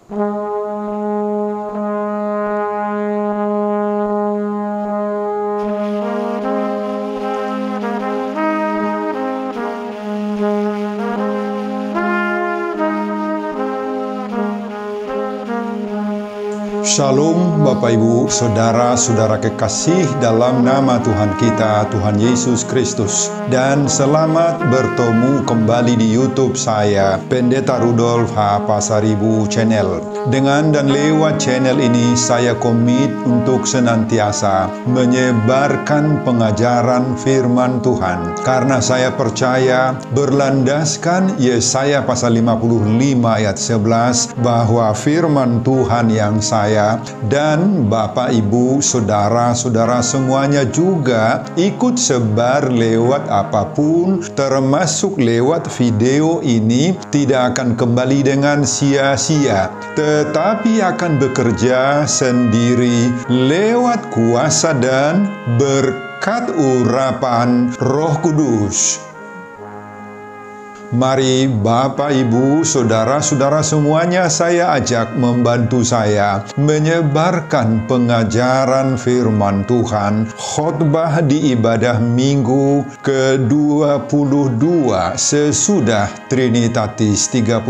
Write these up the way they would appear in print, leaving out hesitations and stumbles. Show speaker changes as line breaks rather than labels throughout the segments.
Shalom Bapak Ibu, Saudara-saudara kekasih dalam nama Tuhan kita, Tuhan Yesus Kristus. Dan selamat bertemu kembali di YouTube saya, Pendeta Rudolf H. Pasaribu Channel. Dengan dan lewat channel ini, saya komit untuk senantiasa menyebarkan pengajaran firman Tuhan. Karena saya percaya berlandaskan Yesaya pasal 55 ayat 11, bahwa firman Tuhan yang saya dan Bapak Ibu, saudara-saudara semuanya juga ikut sebar lewat apapun, termasuk lewat video ini, tidak akan kembali dengan sia-sia, tetapi akan bekerja sendiri lewat kuasa dan berkat urapan Roh Kudus. Mari Bapak Ibu, saudara-saudara semuanya, saya ajak membantu saya menyebarkan pengajaran firman Tuhan, khotbah di ibadah minggu ke-22 sesudah Trinitatis 31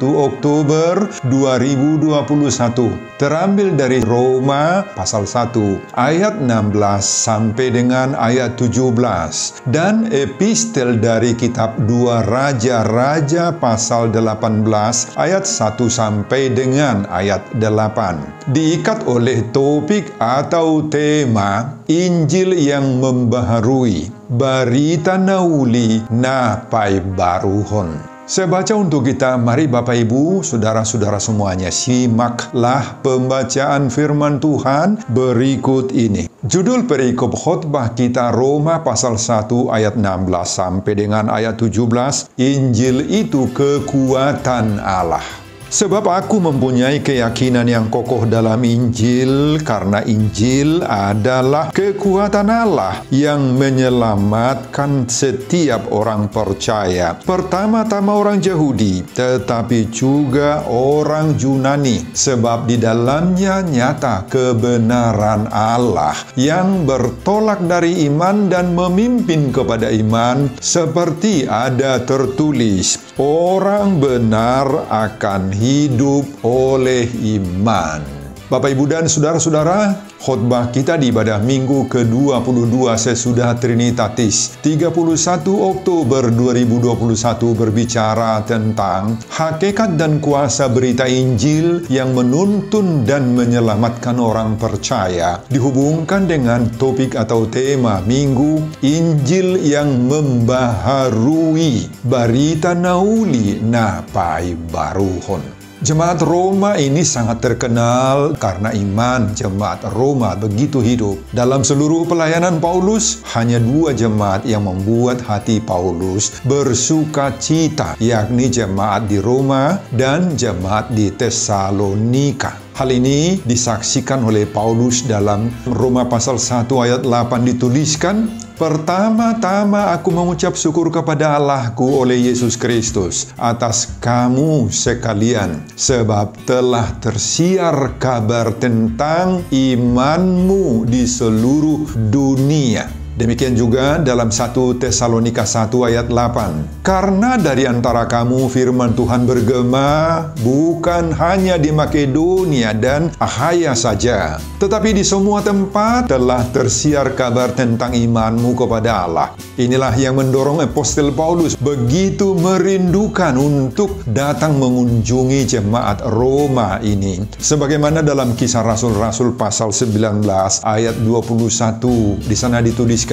Oktober 2021. Terambil dari Roma pasal 1 ayat 16 sampai dengan ayat 17 dan epistel dari kitab 2 Raja pasal 18 ayat 1 sampai dengan ayat 8. Diikat oleh topik atau tema Injil yang membaharui, Barita Nauli na paibaruhon. Saya baca untuk kita, mari Bapak Ibu, saudara-saudara semuanya, simaklah pembacaan firman Tuhan berikut ini. Judul perikop khotbah kita Roma pasal 1 ayat 16 sampai dengan ayat 17, Injil itu kekuatan Allah. Sebab aku mempunyai keyakinan yang kokoh dalam Injil, karena Injil adalah kekuatan Allah yang menyelamatkan setiap orang percaya. Pertama-tama orang Yahudi, tetapi juga orang Yunani. Sebab di dalamnya nyata kebenaran Allah yang bertolak dari iman dan memimpin kepada iman, seperti ada tertulis, orang benar akan hidup oleh iman. Bapak, Ibu, dan saudara-saudara, khotbah kita di ibadah minggu ke-22 sesudah Trinitatis 31 Oktober 2021 berbicara tentang hakikat dan kuasa berita Injil yang menuntun dan menyelamatkan orang percaya, dihubungkan dengan topik atau tema minggu Injil yang membaharui, Barita Nauli na paibaruhon. Jemaat Roma ini sangat terkenal karena iman jemaat Roma begitu hidup. Dalam seluruh pelayanan Paulus, hanya 2 jemaat yang membuat hati Paulus bersuka cita, yakni jemaat di Roma dan jemaat di Tesalonika. Hal ini disaksikan oleh Paulus dalam Roma pasal 1 ayat 8 dituliskan, pertama-tama aku mengucap syukur kepada Allahku oleh Yesus Kristus atas kamu sekalian, sebab telah tersiar kabar tentang imanmu di seluruh dunia. Demikian juga dalam 1 Tesalonika 1 ayat 8. Karena dari antara kamu firman Tuhan bergema bukan hanya di Makedonia dan Akhaya saja, tetapi di semua tempat telah tersiar kabar tentang imanmu kepada Allah. Inilah yang mendorong Apostel Paulus begitu merindukan untuk datang mengunjungi jemaat Roma ini. Sebagaimana dalam Kisah Rasul-Rasul pasal 19 ayat 21, di sana ditulis,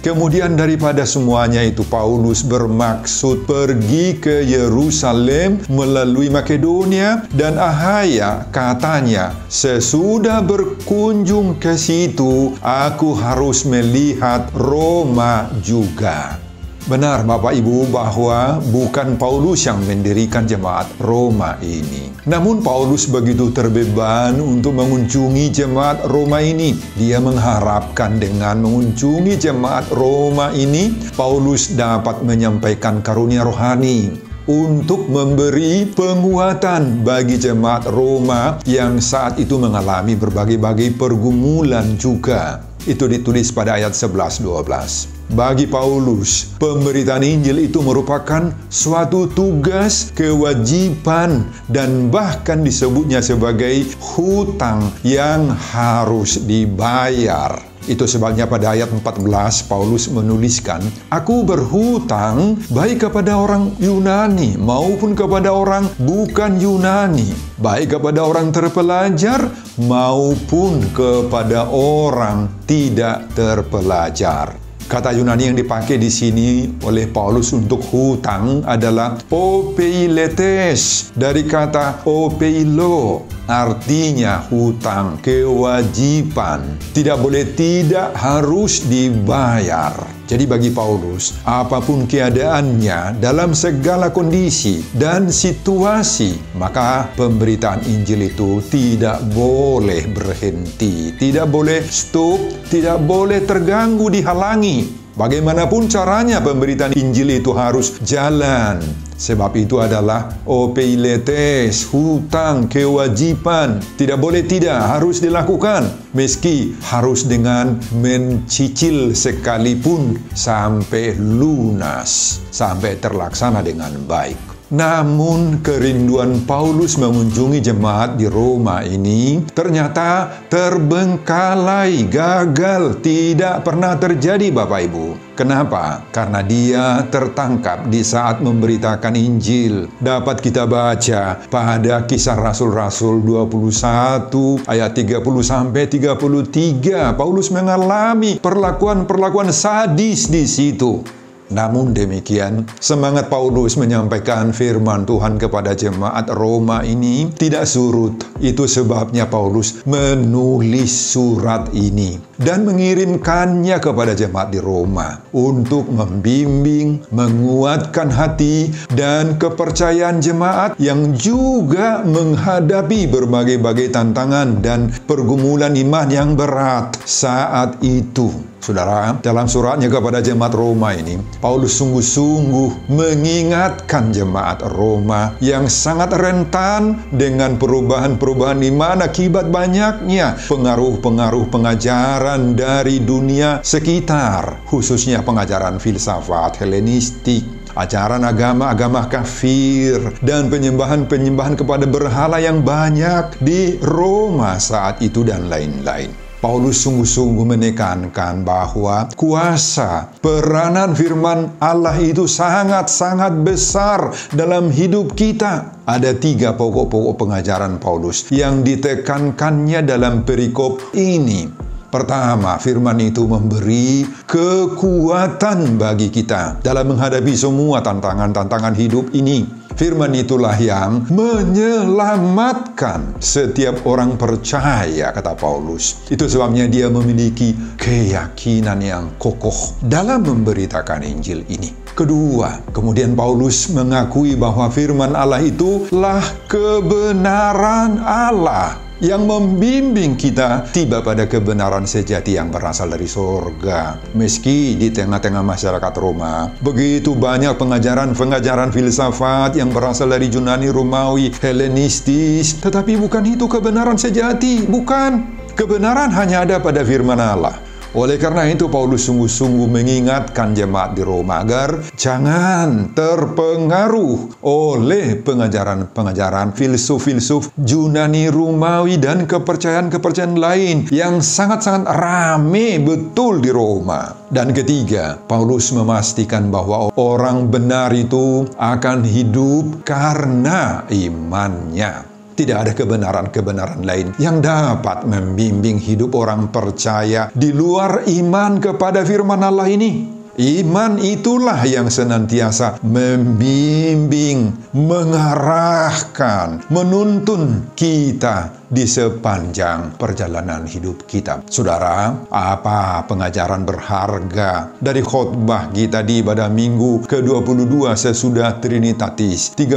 kemudian daripada semuanya itu Paulus bermaksud pergi ke Yerusalem melalui Makedonia dan Akhaya. Katanya, sesudah berkunjung ke situ, aku harus melihat Roma juga. Benar Bapak Ibu bahwa bukan Paulus yang mendirikan jemaat Roma ini. Namun Paulus begitu terbeban untuk mengunjungi jemaat Roma ini. Dia mengharapkan dengan mengunjungi jemaat Roma ini, Paulus dapat menyampaikan karunia rohani. untuk memberi penguatan bagi jemaat Roma yang saat itu mengalami berbagai-bagai pergumulan juga. Itu ditulis pada ayat 11-12. Bagi Paulus, pemberitaan Injil itu merupakan suatu tugas, kewajiban, dan bahkan disebutnya sebagai hutang yang harus dibayar. Itu sebabnya pada ayat 14 Paulus menuliskan, "Aku berhutang baik kepada orang Yunani maupun kepada orang bukan Yunani, baik kepada orang terpelajar maupun kepada orang tidak terpelajar." Kata Yunani yang dipakai di sini oleh Paulus untuk hutang adalah opeiletes, dari kata opeilo, artinya hutang, kewajiban. Tidak boleh tidak, harus dibayar. Jadi bagi Paulus, apapun keadaannya dalam segala kondisi dan situasi, maka pemberitaan Injil itu tidak boleh berhenti, tidak boleh stop, tidak boleh terganggu, dihalangi. Bagaimanapun caranya pemberitaan Injil itu harus jalan. Sebab itu adalah opeiletes, hutang, kewajiban. Tidak boleh tidak, harus dilakukan. Meski harus dengan mencicil sekalipun sampai lunas, sampai terlaksana dengan baik. Namun kerinduan Paulus mengunjungi jemaat di Roma ini ternyata terbengkalai, gagal, tidak pernah terjadi Bapak Ibu. Kenapa? Karena dia tertangkap di saat memberitakan Injil. Dapat kita baca pada Kisah Rasul-Rasul 21 ayat 30-33. Paulus mengalami perlakuan-perlakuan sadis di situ. Namun demikian, semangat Paulus menyampaikan firman Tuhan kepada jemaat Roma ini tidak surut. Itu sebabnya Paulus menulis surat ini dan mengirimkannya kepada jemaat di Roma untuk membimbing, menguatkan hati dan kepercayaan jemaat yang juga menghadapi berbagai-bagai tantangan dan pergumulan iman yang berat saat itu. Saudara, dalam suratnya kepada jemaat Roma ini, Paulus sungguh-sungguh mengingatkan jemaat Roma yang sangat rentan dengan perubahan-perubahan iman akibat banyaknya pengaruh-pengaruh pengajaran dari dunia sekitar, khususnya pengajaran filsafat Helenistik, ajaran agama-agama kafir, dan penyembahan-penyembahan kepada berhala yang banyak di Roma saat itu dan lain-lain. Paulus sungguh-sungguh menekankan bahwa kuasa peranan firman Allah itu sangat-sangat besar dalam hidup kita. Ada 3 pokok-pokok pengajaran Paulus yang ditekankannya dalam perikop ini. Pertama, firman itu memberi kekuatan bagi kita dalam menghadapi semua tantangan-tantangan hidup ini. Firman itulah yang menyelamatkan setiap orang percaya, kata Paulus. Itu sebabnya dia memiliki keyakinan yang kokoh dalam memberitakan Injil ini. Kedua, kemudian Paulus mengakui bahwa firman Allah itulah kebenaran Allah yang membimbing kita tiba pada kebenaran sejati yang berasal dari surga. Meski di tengah-tengah masyarakat Roma begitu banyak pengajaran-pengajaran filsafat yang berasal dari Yunani, Romawi, Helenistis, tetapi bukan itu kebenaran sejati. Bukan. Kebenaran hanya ada pada firman Allah. Oleh karena itu Paulus sungguh-sungguh mengingatkan jemaat di Roma agar jangan terpengaruh oleh pengajaran-pengajaran filsuf-filsuf Yunani, Romawi, dan kepercayaan-kepercayaan lain yang sangat-sangat rame betul di Roma. Dan ketiga, Paulus memastikan bahwa orang benar itu akan hidup karena imannya. Tidak ada kebenaran-kebenaran lain yang dapat membimbing hidup orang percaya di luar iman kepada firman Allah ini. Iman itulah yang senantiasa membimbing, mengarahkan, menuntun kita di sepanjang perjalanan hidup kita. Saudara, apa pengajaran berharga dari khotbah kita di pada minggu ke-22 sesudah Trinitatis 31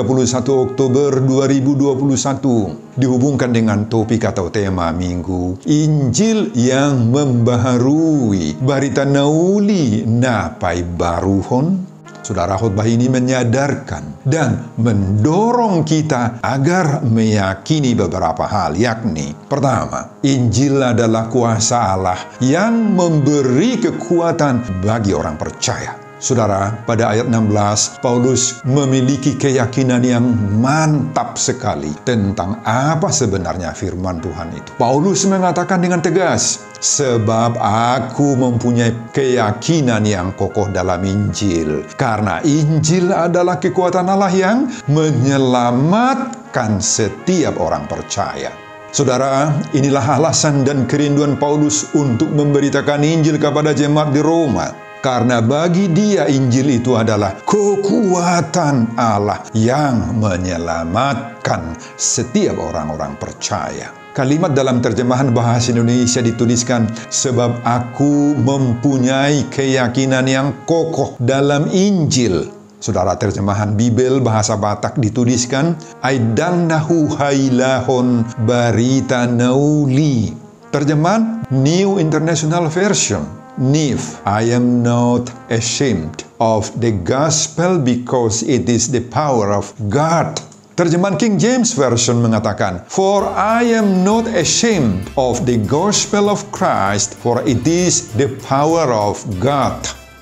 Oktober 2021 dihubungkan dengan topik atau tema minggu Injil yang membaharui Barita Nauli Napai Baruhon. Saudara, khotbah ini menyadarkan dan mendorong kita agar meyakini beberapa hal, yakni pertama, Injil adalah kuasa Allah yang memberi kekuatan bagi orang percaya. Saudara, pada ayat 16, Paulus memiliki keyakinan yang mantap sekali tentang apa sebenarnya firman Tuhan itu. Paulus mengatakan dengan tegas, sebab aku mempunyai keyakinan yang kokoh dalam Injil. Karena Injil adalah kekuatan Allah yang menyelamatkan setiap orang percaya. Saudara, inilah alasan dan kerinduan Paulus untuk memberitakan Injil kepada jemaat di Roma. Karena bagi dia Injil itu adalah kekuatan Allah yang menyelamatkan setiap orang-orang percaya. Kalimat dalam terjemahan bahasa Indonesia dituliskan, sebab aku mempunyai keyakinan yang kokoh dalam Injil. Saudara, terjemahan Bibel bahasa Batak dituliskan, Aidang nahu hailahon barita nauli. Terjemahan New International Version, NIV, I am not ashamed of the gospel because it is the power of God. Terjemahan King James Version mengatakan, for I am not ashamed of the gospel of Christ, for it is the power of God.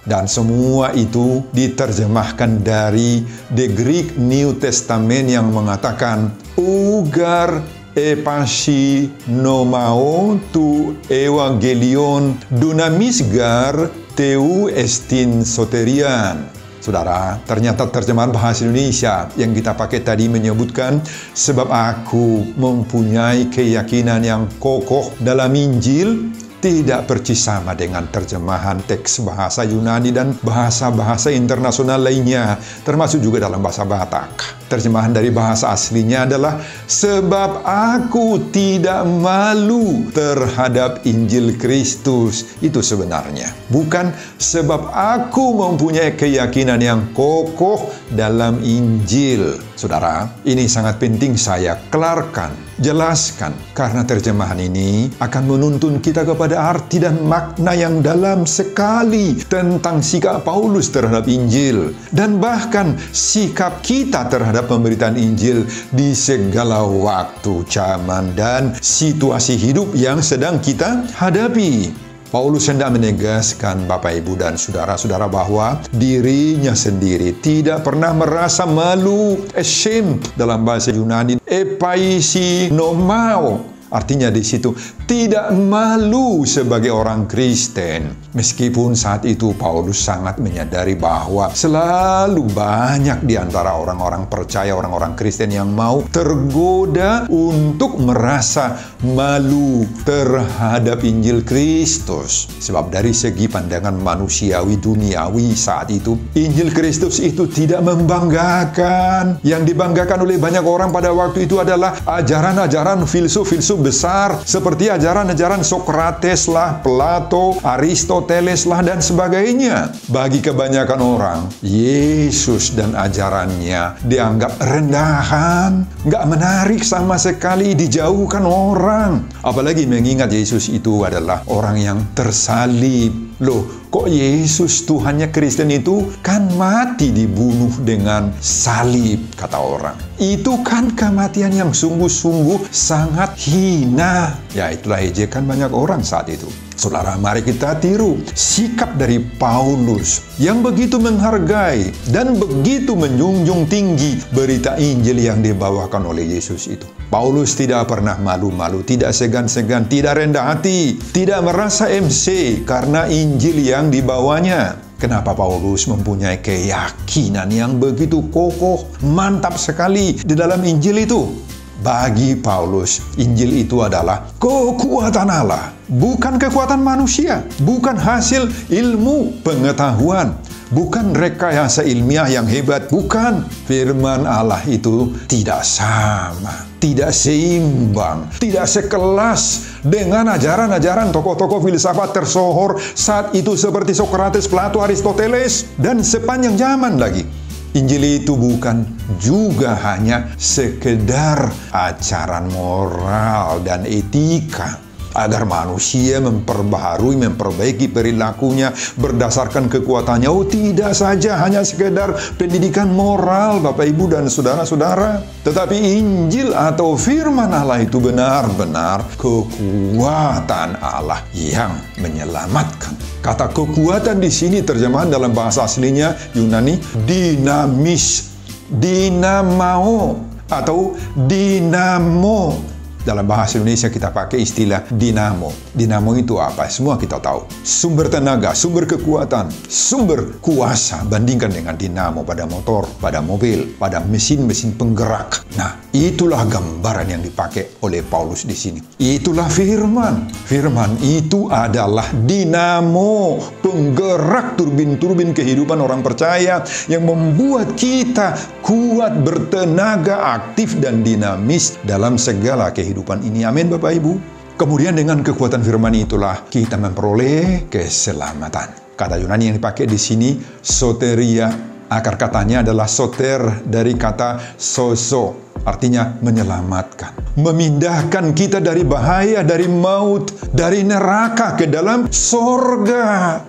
Dan semua itu diterjemahkan dari the Greek New Testament yang mengatakan, ugar epasi nomao tu evangelion dunamisgar teu estin soterian. Saudara, ternyata terjemahan bahasa Indonesia yang kita pakai tadi menyebutkan, sebab aku mempunyai keyakinan yang kokoh dalam Injil, tidak persis sama dengan terjemahan teks bahasa Yunani dan bahasa-bahasa internasional lainnya, termasuk juga dalam bahasa Batak. Terjemahan dari bahasa aslinya adalah, sebab aku tidak malu terhadap Injil Kristus. Itu sebenarnya. Bukan sebab aku mempunyai keyakinan yang kokoh dalam Injil. Saudara, ini sangat penting saya kelarkan, jelaskan, karena terjemahan ini akan menuntun kita kepada arti dan makna yang dalam sekali tentang sikap Paulus terhadap Injil, dan bahkan sikap kita terhadap pemberitaan Injil di segala waktu, zaman, dan situasi hidup yang sedang kita hadapi. Paulus hendak menegaskan Bapak, Ibu, dan saudara-saudara bahwa dirinya sendiri tidak pernah merasa malu, ashamed dalam bahasa Yunani, epaisi nomao. Artinya di situ tidak malu sebagai orang Kristen. Meskipun saat itu Paulus sangat menyadari bahwa selalu banyak di antara orang-orang percaya, orang-orang Kristen yang mau tergoda untuk merasa malu terhadap Injil Kristus. Sebab dari segi pandangan manusiawi duniawi saat itu, Injil Kristus itu tidak membanggakan. Yang dibanggakan oleh banyak orang pada waktu itu adalah ajaran-ajaran filsuf-filsuf besar seperti ajaran-ajaran Sokrates lah, Plato, Aristoteles lah, dan sebagainya. Bagi kebanyakan orang, Yesus dan ajarannya dianggap rendahan, nggak menarik sama sekali, dijauhkan orang. Apalagi mengingat Yesus itu adalah orang yang tersalib. Loh, kok Yesus Tuhannya Kristen itu kan mati dibunuh dengan salib, kata orang. Itu kan kematian yang sungguh-sungguh sangat hina. Ya, itulah ejekan banyak orang saat itu. Saudara, mari kita tiru sikap dari Paulus yang begitu menghargai dan begitu menjunjung tinggi berita Injil yang dibawakan oleh Yesus itu. Paulus tidak pernah malu-malu, tidak segan-segan, tidak rendah hati, tidak merasa MC karena Injil yang dibawanya. Kenapa Paulus mempunyai keyakinan yang begitu kokoh, mantap sekali di dalam Injil itu? Bagi Paulus, Injil itu adalah kekuatan Allah, bukan kekuatan manusia, bukan hasil ilmu pengetahuan, bukan rekayasa ilmiah yang hebat, bukan. Firman Allah itu tidak sama, tidak seimbang, tidak sekelas dengan ajaran-ajaran tokoh-tokoh filsafat tersohor saat itu seperti Sokrates, Plato, Aristoteles, dan sepanjang zaman lagi. Injil itu bukan juga hanya sekedar ajaran moral dan etika. agar manusia memperbaiki perilakunya berdasarkan kekuatannya. Oh, tidak saja hanya sekedar pendidikan moral, Bapak, Ibu, dan saudara-saudara, tetapi Injil atau firman Allah itu benar-benar kekuatan Allah yang menyelamatkan. Kata kekuatan di sini terjemahan dalam bahasa aslinya Yunani dinamis, dinamao atau dinamo. Dalam bahasa Indonesia kita pakai istilah dinamo. Dinamo itu apa? Semua kita tahu. Sumber tenaga, sumber kekuatan, sumber kuasa. Bandingkan dengan dinamo pada motor, pada mobil, pada mesin-mesin penggerak. Nah, itulah gambaran yang dipakai oleh Paulus di sini. Itulah firman. Firman itu adalah dinamo, penggerak turbin-turbin kehidupan orang percaya yang membuat kita kuat, bertenaga, aktif, dan dinamis dalam segala kehidupan ini. Amin, Bapak Ibu. Kemudian dengan kekuatan firman itulah kita memperoleh keselamatan. Kata Yunani yang dipakai di sini soteria. Akar katanya adalah soter dari kata soso, artinya menyelamatkan. Memindahkan kita dari bahaya, dari maut, dari neraka ke dalam sorga.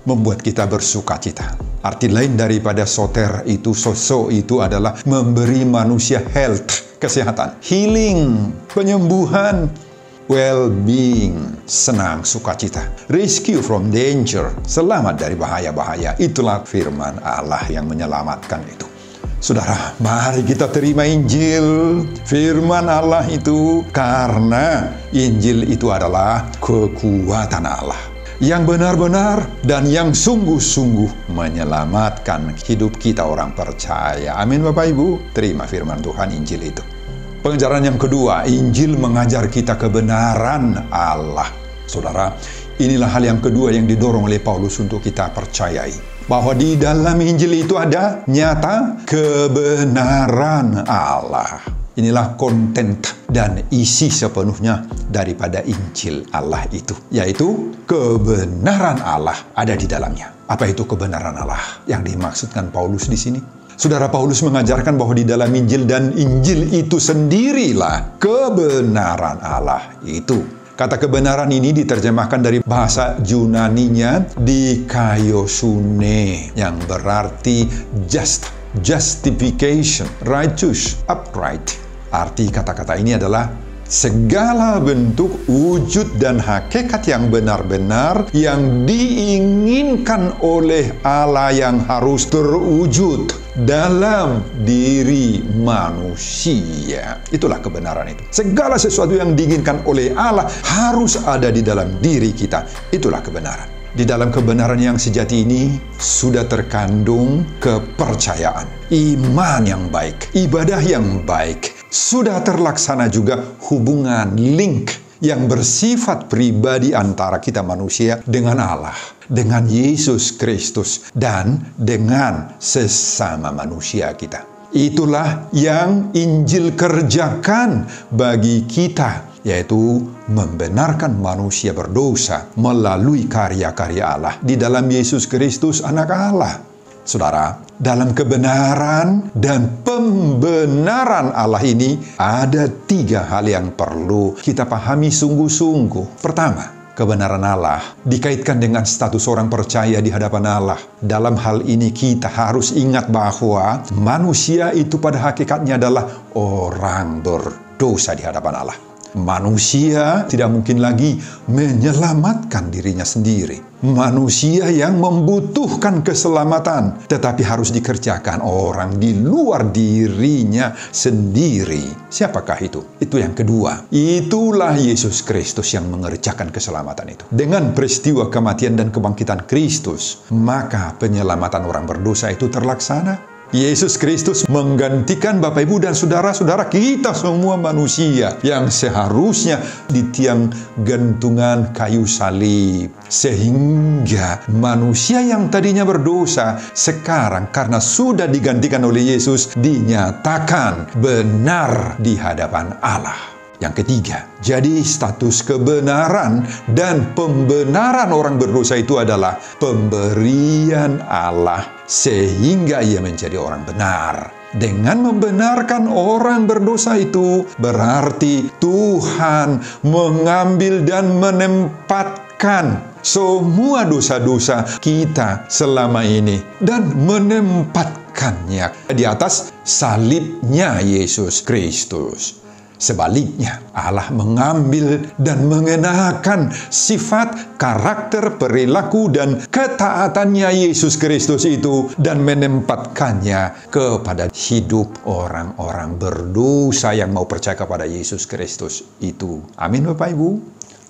Membuat kita bersukacita. Arti lain daripada soter itu, soso itu adalah memberi manusia health, kesehatan, healing, penyembuhan, well-being, senang, sukacita, rescue from danger, selamat dari bahaya-bahaya. Itulah firman Allah yang menyelamatkan itu. Saudara, mari kita terima Injil, firman Allah itu, karena Injil itu adalah kekuatan Allah yang benar-benar dan yang sungguh-sungguh menyelamatkan hidup kita orang percaya. Amin, Bapak Ibu. Terima firman Tuhan, Injil itu. Pengajaran yang kedua, Injil mengajar kita kebenaran Allah. Saudara, inilah hal yang kedua yang didorong oleh Paulus untuk kita percayai. Bahwa di dalam Injil itu ada nyata kebenaran Allah. Inilah konten dan isi sepenuhnya daripada Injil Allah itu, yaitu kebenaran Allah ada di dalamnya. Apa itu kebenaran Allah yang dimaksudkan Paulus di sini? Saudara, Paulus mengajarkan bahwa di dalam Injil dan Injil itu sendirilah kebenaran Allah itu. Kata kebenaran ini diterjemahkan dari bahasa Yunaninya dikaiosune, yang berarti just, justification, righteous, upright. Arti kata-kata ini adalah segala bentuk wujud dan hakikat yang benar-benar yang diinginkan oleh Allah yang harus terwujud dalam diri manusia. Itulah kebenaran itu. Segala sesuatu yang diinginkan oleh Allah harus ada di dalam diri kita. Itulah kebenaran. Di dalam kebenaran yang sejati ini sudah terkandung kepercayaan, iman yang baik, ibadah yang baik. Sudah terlaksana juga hubungan, link yang bersifat pribadi antara kita manusia dengan Allah, dengan Yesus Kristus, dan dengan sesama manusia kita. Itulah yang Injil kerjakan bagi kita, yaitu membenarkan manusia berdosa melalui karya-karya Allah di dalam Yesus Kristus, Anak Allah. Saudara, dalam kebenaran dan pembenaran Allah ini ada 3 hal yang perlu kita pahami sungguh-sungguh. Pertama, kebenaran Allah dikaitkan dengan status orang percaya di hadapan Allah. Dalam hal ini kita harus ingat bahwa manusia itu pada hakikatnya adalah orang berdosa di hadapan Allah. Manusia tidak mungkin lagi menyelamatkan dirinya sendiri. Manusia yang membutuhkan keselamatan, tetapi harus dikerjakan orang di luar dirinya sendiri. Siapakah itu? Itu yang kedua. Itulah Yesus Kristus yang mengerjakan keselamatan itu. Dengan peristiwa kematian dan kebangkitan Kristus, maka penyelamatan orang berdosa itu terlaksana. Yesus Kristus menggantikan Bapak, Ibu, dan saudara-saudara kita semua manusia yang seharusnya di tiang gantungan kayu salib. Sehingga manusia yang tadinya berdosa sekarang karena sudah digantikan oleh Yesus dinyatakan benar di hadapan Allah. Yang ketiga, jadi status kebenaran dan pembenaran orang berdosa itu adalah pemberian Allah sehingga ia menjadi orang benar. Dengan membenarkan orang berdosa itu, berarti Tuhan mengambil dan menempatkan semua dosa-dosa kita selama ini dan menempatkannya di atas salibnya Yesus Kristus. Sebaliknya, Allah mengambil dan mengenakan sifat, karakter, perilaku, dan ketaatannya Yesus Kristus itu dan menempatkannya kepada hidup orang-orang berdosa yang mau percaya kepada Yesus Kristus itu. Amin, Bapak Ibu.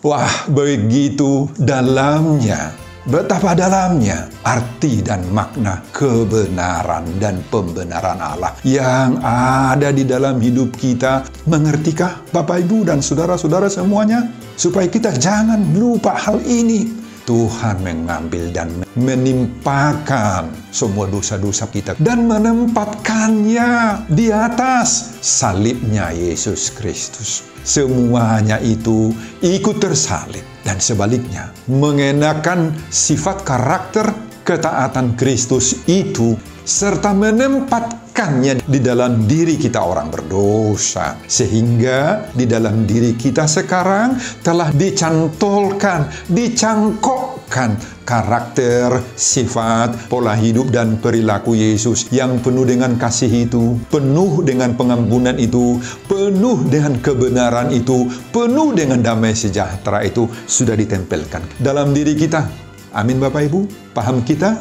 Wah, begitu dalamnya. Betapa dalamnya arti dan makna kebenaran dan pembenaran Allah yang ada di dalam hidup kita. Mengertikah Bapak Ibu dan saudara-saudara semuanya? Supaya kita jangan lupa hal ini. Tuhan mengambil dan menimpakan semua dosa-dosa kita dan menempatkannya di atas salibnya Yesus Kristus. Semuanya itu ikut tersalib dan sebaliknya mengenakan sifat karakter ketaatan Kristus itu serta menempatkannya di dalam diri kita orang berdosa. Sehingga di dalam diri kita sekarang telah dicantolkan, dicangkokkan karakter, sifat, pola hidup, dan perilaku Yesus yang penuh dengan kasih itu, penuh dengan pengampunan itu, penuh dengan kebenaran itu, penuh dengan damai sejahtera itu sudah ditempelkan dalam diri kita. Amin, Bapak Ibu. Paham kita?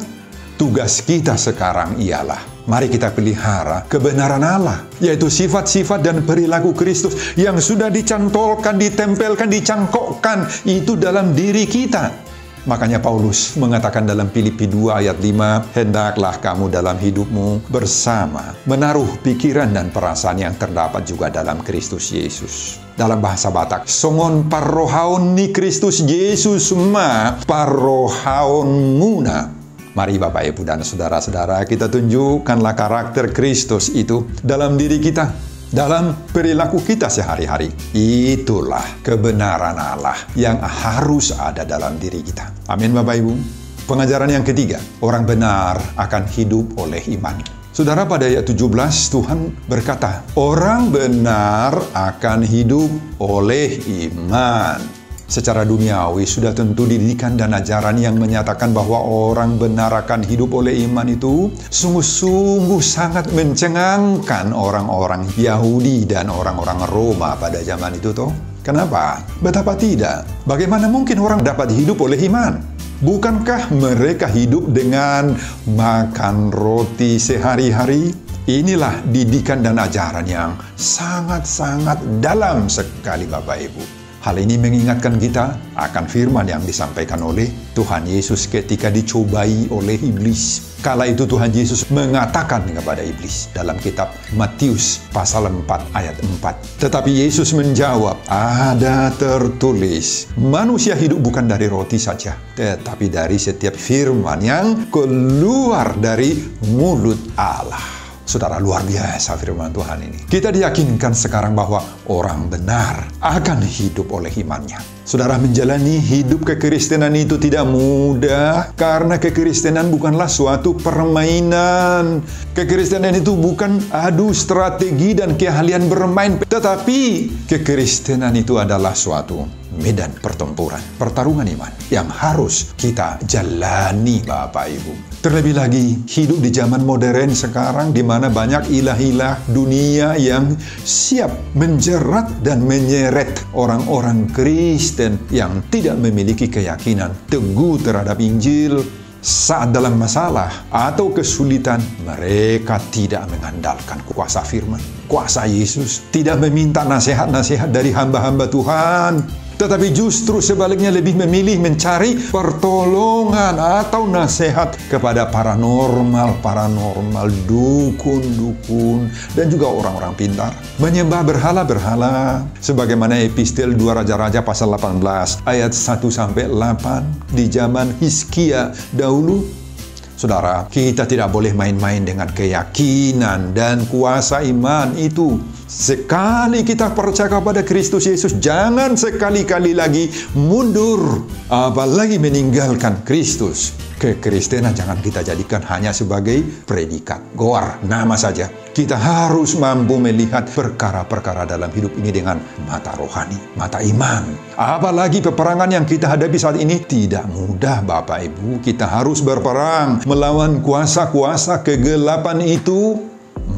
Tugas kita sekarang ialah, mari kita pelihara kebenaran Allah, yaitu sifat-sifat dan perilaku Kristus yang sudah dicantolkan, ditempelkan, dicangkokkan itu dalam diri kita. Makanya Paulus mengatakan dalam Filipi 2 ayat 5, hendaklah kamu dalam hidupmu bersama menaruh pikiran dan perasaan yang terdapat juga dalam Kristus Yesus. Dalam bahasa Batak, songon parrohaon ni Kristus Yesus ma parrohaon muna. Mari Bapak Ibu dan saudara-saudara, kita tunjukkanlah karakter Kristus itu dalam diri kita, dalam perilaku kita sehari-hari. Itulah kebenaran Allah yang harus ada dalam diri kita. Amin, Bapak Ibu. Pengajaran yang ketiga, orang benar akan hidup oleh iman. Saudara, pada ayat 17 Tuhan berkata, orang benar akan hidup oleh iman. Secara duniawi sudah tentu didikan dan ajaran yang menyatakan bahwa orang benar akan hidup oleh iman itu sungguh-sungguh sangat mencengangkan orang-orang Yahudi dan orang-orang Roma pada zaman itu toh. Kenapa? Betapa tidak? Bagaimana mungkin orang dapat hidup oleh iman? Bukankah mereka hidup dengan makan roti sehari-hari? Inilah didikan dan ajaran yang sangat-sangat dalam sekali, Bapak Ibu. Hal ini mengingatkan kita akan firman yang disampaikan oleh Tuhan Yesus ketika dicobai oleh iblis. Kala itu Tuhan Yesus mengatakan kepada iblis dalam kitab Matius pasal 4 ayat 4. Tetapi Yesus menjawab, ada tertulis, manusia hidup bukan dari roti saja, tetapi dari setiap firman yang keluar dari mulut Allah. Saudara, luar biasa firman Tuhan ini. Kita diyakinkan sekarang bahwa orang benar akan hidup oleh imannya. Saudara, menjalani hidup kekristenan itu tidak mudah, karena kekristenan bukanlah suatu permainan. Kekristenan itu bukan adu strategi dan keahlian bermain, tetapi kekristenan itu adalah suatu medan pertempuran, pertarungan iman yang harus kita jalani, Bapak Ibu. Terlebih lagi, hidup di zaman modern sekarang di mana banyak ilah-ilah dunia yang siap menjerat dan menyeret orang-orang Kristen yang tidak memiliki keyakinan teguh terhadap Injil. Saat dalam masalah atau kesulitan, mereka tidak mengandalkan kuasa firman, kuasa Yesus, tidak meminta nasihat-nasihat dari hamba-hamba Tuhan, tetapi justru sebaliknya lebih memilih mencari pertolongan atau nasihat kepada paranormal, dukun-dukun, dan juga orang-orang pintar. Menyembah berhala-berhala, sebagaimana epistel 2 Raja-Raja pasal 18 ayat 1-8 di zaman Hizkia dahulu. Saudara, kita tidak boleh main-main dengan keyakinan dan kuasa iman itu. Sekali kita percaya kepada Kristus Yesus, jangan sekali-kali lagi mundur, apalagi meninggalkan Kristus. Kekristenan jangan kita jadikan hanya sebagai predikat, goar, nama saja. Kita harus mampu melihat perkara-perkara dalam hidup ini dengan mata rohani, mata iman. Apalagi peperangan yang kita hadapi saat ini tidak mudah, Bapak Ibu. Kita harus berperang melawan kuasa-kuasa kegelapan itu.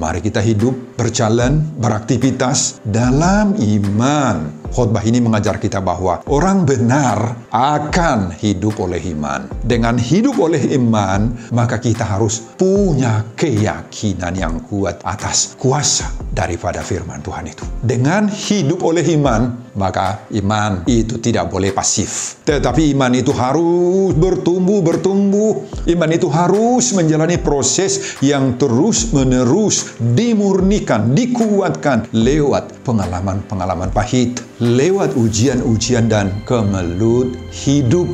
Mari kita hidup, berjalan, beraktivitas dalam iman. Khotbah ini mengajar kita bahwa orang benar akan hidup oleh iman. Dengan hidup oleh iman, maka kita harus punya keyakinan yang kuat atas kuasa daripada firman Tuhan itu. Dengan hidup oleh iman, maka iman itu tidak boleh pasif. Tetapi iman itu harus bertumbuh. Iman itu harus menjalani proses yang terus-menerus dimurnikan, dikuatkan lewat pengalaman-pengalaman pahit, lewat ujian-ujian dan kemelut hidup.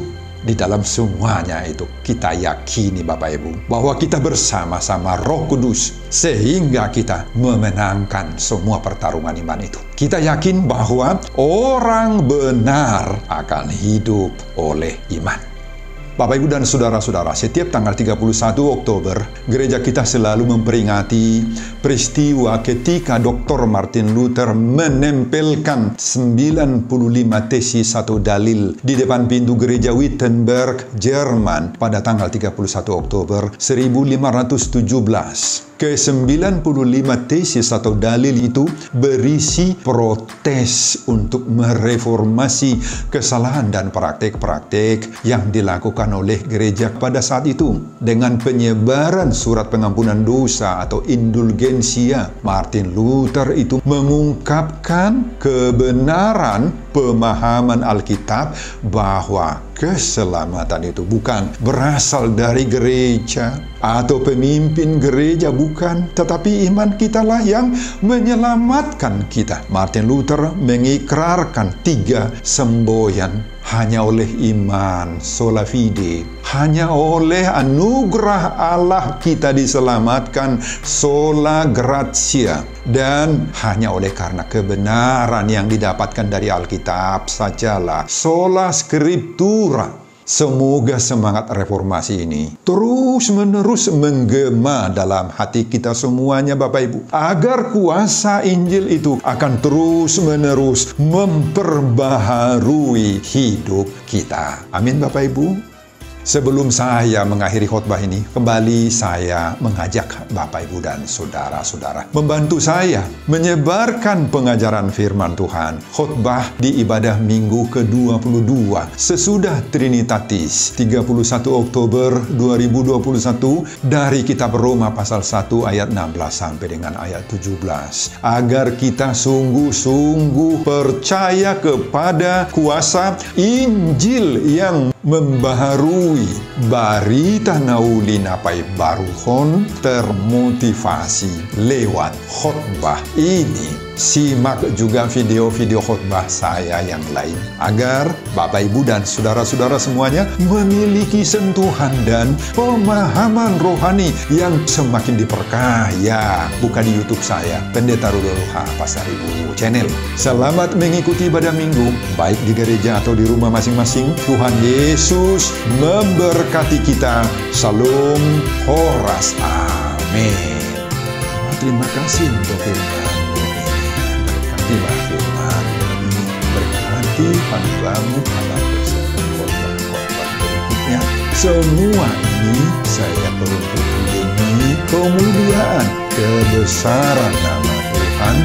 Di dalam semuanya itu kita yakini, Bapak Ibu, bahwa kita bersama-sama Roh Kudus sehingga kita memenangkan semua pertarungan iman itu. Kita yakin bahwa orang benar akan hidup oleh iman. Bapak, Ibu, dan saudara-saudara, setiap tanggal 31 Oktober, gereja kita selalu memperingati peristiwa ketika Dr. Martin Luther menempelkan 95 tesis atau dalil di depan pintu gereja Wittenberg, Jerman pada tanggal 31 Oktober 1517. Ke-95 tesis atau dalil itu berisi protes untuk mereformasi kesalahan dan praktek-praktek yang dilakukan oleh gereja pada saat itu. Dengan penyebaran surat pengampunan dosa atau indulgensia, Martin Luther itu mengungkapkan kebenaran pemahaman Alkitab bahwa keselamatan itu bukan berasal dari gereja atau pemimpin gereja, bukan, tetapi iman kitalah yang menyelamatkan kita. Martin Luther mengikrarkan 3 semboyan: hanya oleh iman, sola fide, hanya oleh anugerah Allah kita diselamatkan, sola gratia, dan hanya oleh karena kebenaran yang didapatkan dari Alkitab sajalah, sola scriptura. Semoga semangat reformasi ini terus-menerus menggema dalam hati kita semuanya, Bapak Ibu, agar kuasa Injil itu akan terus-menerus memperbaharui hidup kita. Amin, Bapak Ibu. Sebelum saya mengakhiri khotbah ini, kembali saya mengajak Bapak, Ibu, dan saudara-saudara membantu saya menyebarkan pengajaran firman Tuhan. Khotbah di ibadah minggu ke-22 sesudah Trinitatis 31 Oktober 2021 dari kitab Roma pasal 1 ayat 16 sampai dengan ayat 17. Agar kita sungguh-sungguh percaya kepada kuasa Injil yang membaharui barita nauli napai baruhon termotivasi lewat khotbah ini. Simak juga video-video khotbah saya yang lain agar Bapak, Ibu, dan saudara-saudara semuanya memiliki sentuhan dan pemahaman rohani yang semakin diperkaya. Buka di YouTube saya, Pendeta Rudolf H. Pasaribu Channel. Selamat mengikuti ibadah minggu, baik di gereja atau di rumah masing-masing. Tuhan Yesus memberkati kita. Shalom, horas, amin. Terima kasih untuk firman. Berkatilah firman ini, berkati hambamu dalam khotbah-khotbah berikutnya. Semua ini saya peruntuk demi kemuliaan kebesaran nama Tuhan